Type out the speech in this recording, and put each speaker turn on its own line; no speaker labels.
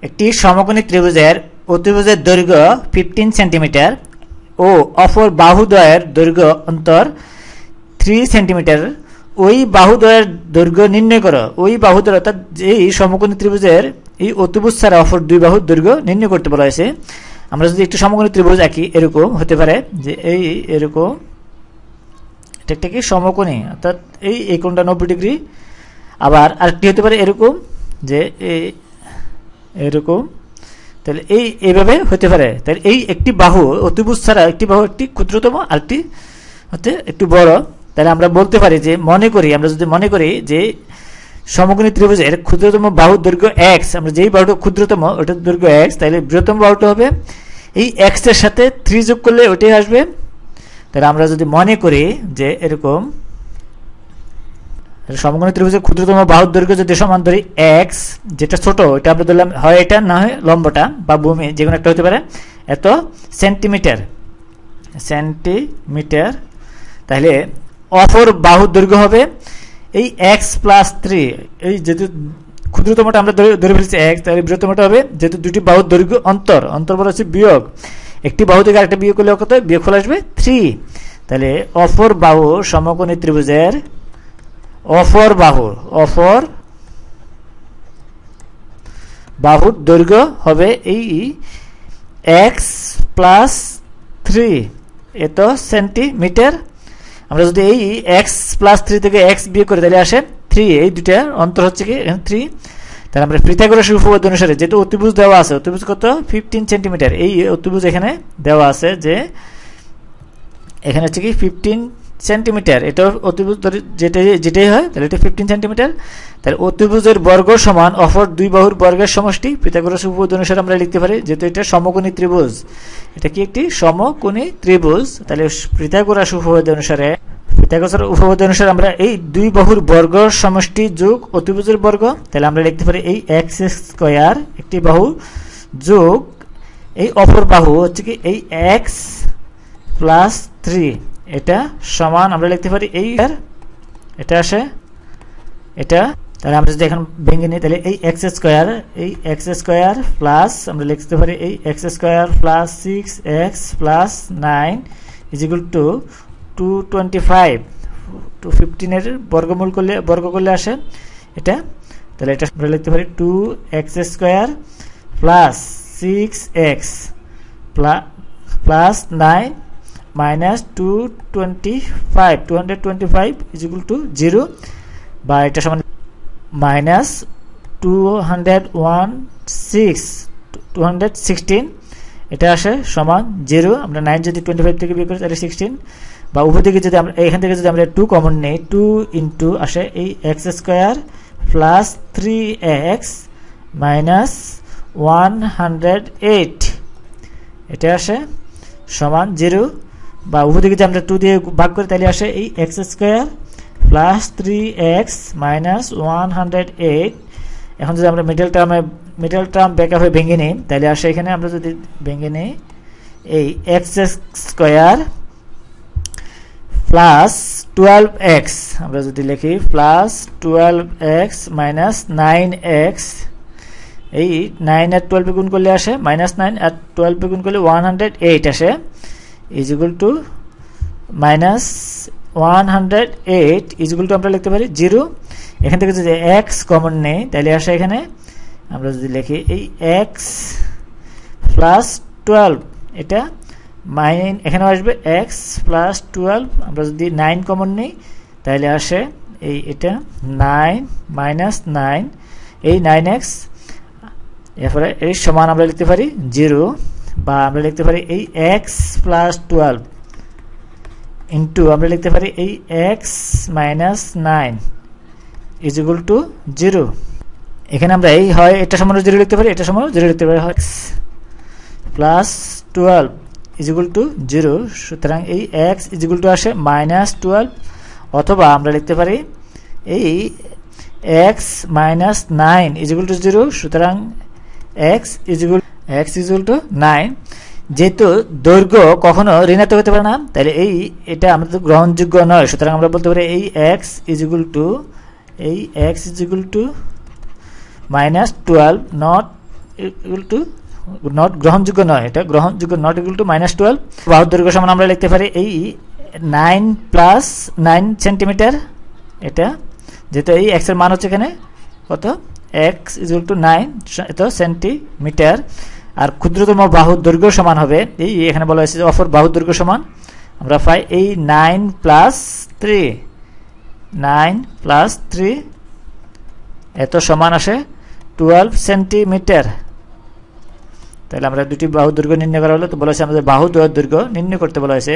একটি সমকোণী ত্রিভুজের অতিভুজের দৈর্ঘ্য 15 সেন্টিমিটার ও অপর বাহুদ্বয়ের দৈর্ঘ্য অন্তর 3 সেন্টিমিটার। ওই বাহুদ্বয়ের দৈর্ঘ্য নির্ণয় করো। ওই বাহুদ্বয় অর্থাৎ এই সমকোণী ত্রিভুজের এই অতিভুজ ছাড়া অপর দুই বাহুর দৈর্ঘ্য নির্ণয় করতে বলা হয়েছে। আমরা যদি একটু সমকোণী ত্রিভুজ আঁকি, এরকম হতে পারে যে এরকম, এটা একটা কি সমকোণী, অর্থাৎ এই কোণটা 90 ডিগ্রি। আবার আরেকটি হতে পারে এরকম, যে এরকম, তাহলে এইভাবে হতে পারে। তাহলে এই একটি বাহু অতিভুজ ছাড়া একটি বাহু একটি ক্ষুদ্রতম, আরেকটি হচ্ছে একটু বড়। তাহলে আমরা বলতে পারি যে আমরা যদি মনে করি যে সমকোণী ত্রিভুজের ক্ষুদ্রতম বাহুর দৈর্ঘ্য x, আমরা যেই বাহুটা ক্ষুদ্রতম ওটার দৈর্ঘ্য x, তাহলে বৃহত্তম বাহুটা হবে এই x এর সাথে 3 যোগ করলে ওটাই আসবে। তাহলে আমরা যদি মনে করি যে এরকম সমকোণী ত্রিভুজের ক্ষুদ্রতম বাহুর দৈর্ঘ্য যদি সমান ধরি x, যেটা ছোট এটা আমরা ধরলাম, হয় এটা না হয় লম্বটা বা ভূমি, যে কোনো একটা হতে পারে, এত সেন্টিমিটার। তাহলে অপর বাহুর দৈর্ঘ্য হবে এই x প্লাস 3। এই যেহেতু ক্ষুদ্রতমটা আমরা ধরে ফেলছি x, তাহলে বৃহত্তমটা হবে, যেহেতু দুটি বাহুর দৈর্ঘ্য অন্তর বলা হচ্ছে বিয়োগ, একটি বাহু থেকে আরেকটা বিয়োগ করলে কত বিয়োগফল আসবে 3। তাহলে অপর বাহু সমকোণী ত্রিভুজের অপর বাহুর দৈর্ঘ্য হবে এই x প্লাস 3 এত সেন্টিমিটার। আমরা যদি এই x প্লাস 3 থেকে x বিয়োগ করি তাহলে আসে 3, এই দুটার অন্তর হচ্ছে কি 3। তাহলে আমরা পিথাগোরাসের উপপাদ্য অনুসারে যেটা অতিভুজ দেওয়া আছে, অতিভুজ কত 15 সেন্টিমিটার, এই অতিভুজ এখানে দেওয়া আছে যে এখানে হচ্ছে কি 15 সেন্টিমিটার, এটা অতিভুজ যেটাই হয় তাহলে এটা 15 সেন্টিমিটার। তাহলে অতিভুজের বর্গ সমান অপর দুই বাহুর বর্গের সমষ্টি। পিথাগোরাসের উপপাদ্য অনুসারে আমরা লিখতে পারি, যেহেতু এটা সমকোণী ত্রিভুজ, এটা কি একটি সমকোণী ত্রিভুজ, তাহলে পিথাগোরাসের উপপাদ্য অনুসারে আমরা এই দুই বাহুর বর্গ সমষ্টি যোগ অতিভুজের বর্গ। তাহলে আমরা লিখতে পারি এই x স্কয়ার একটি বাহু যোগ এই অপর বাহু হচ্ছে কি এই x প্লাস 3, এটা সমান আমরা লিখতে পারি এটা আসে এটা। তাহলে আমরা যদি এখন ভেঙে নিই, তাহলে এই x স্কয়ার প্লাস আমরা লিখতে পারি এই x square plus 6x plus 9 is equal to 225। 215 এর বর্গ করলে আসে এটা। তাহলে এটা আমরা লিখতে পারি 2x square plus 6x plus 9 minus 225 is equal to 0, বা এটা সমান মাইনাস 216 এটা আসে সমান 0। আমরা 9 যদি 25 থেকে বিয়োগ করি তাহলে 16, বা উভয় দিকে যদি আমরা এখান থেকে যদি আমরা 2 কমন নেই, 2 ইন্টু আসে এই x square plus 3x minus 108 এটা আসে সমান 0, বা উভয় দিকে যদি আমরা 2 দিয়ে ভাগ করি তাহলে আসে এই x square plus 3x minus 108। এখন যদি আমরা মিডল টার্ম ব্যাখ্যা হয়ে ভেঙে নিই তাহলে আসে এখানে আমরা যদি ভেঙে নিই এই x স্কয়ার প্লাস 12x, আমরা যদি লিখি প্লাস 12x মাইনাস 9x, এই 9 আর 12 গুণ করলে আসে মাইনাস 9 আর 12 গুণ করলে 108 আসে is equal to minus 108 is equal to আমরা লিখতে পারি 0। এখান থেকে যদি x কমন নেই তাহলে আসে এখানে আমরা যদি লিখি এই x প্লাস 12, এটা এখানে আসবে x প্লাস 12। আমরা যদি 9 কমন নেই তাহলে আসে এটা 9 মাইনাস 9 এই 9x, এরপরে এই সমান আমরা লিখতে পারি 0, বা আমরা লিখতে পারি এই x প্লাস 12 ইন্টু আমরা লিখতে পারি এই x minus 9 is equal to 0। এখানে আমরা এই হয় এটা সমান 0 লিখতে পারি, এটা সমান 0 লিখতে পারি, x plus 12 is equal to 0। সুতরাং এই x ইজ ইকুয়াল টু আসে মাইনাস 12, অথবা আমরা লিখতে পারি এই x minus 9 is equal to 0। সুতরাং x ইজ ইকুয়াল টু 9। যেহেতু দৈর্ঘ্য কখনো ঋণাত্মক হতে পারে না, তাহলে এটা আমাদের গ্রহণযোগ্য নয়। সুতরাং আমরা বলতে পারি এই x is equal to minus 12, not equal to not গ্রহণযোগ্য নয়, এটা গ্রহণযোগ্য নট ইকুয়াল টু -12। বাহুর দৈর্ঘ্য সমান আমরা লিখতে পারি এই 9 প্লাস 9 সেন্টিমিটার। এটা যেহেতু এই এক্স এর মান হচ্ছে এখানে কত, এক্স ইকুয়াল টু 9 এত সেন্টিমিটার। আর ক্ষুদ্রতম বাহুর দৈর্ঘ্য সমান হবে এই, এখানে বলা হয়েছে অপর বাহুর দৈর্ঘ্য সমান, আমরা পাই এই 9 প্লাস 3, 9 প্লাস 3 এত সমান আসে 12 সেন্টিমিটার। তাহলে আমরা দুটি বাহুর দৈর্ঘ্য নির্ণয় করা হলো, তো বলা হয়েছে আমাদের বাহু দৈর্ঘ্য নির্ণয় করতে বলা হয়েছে।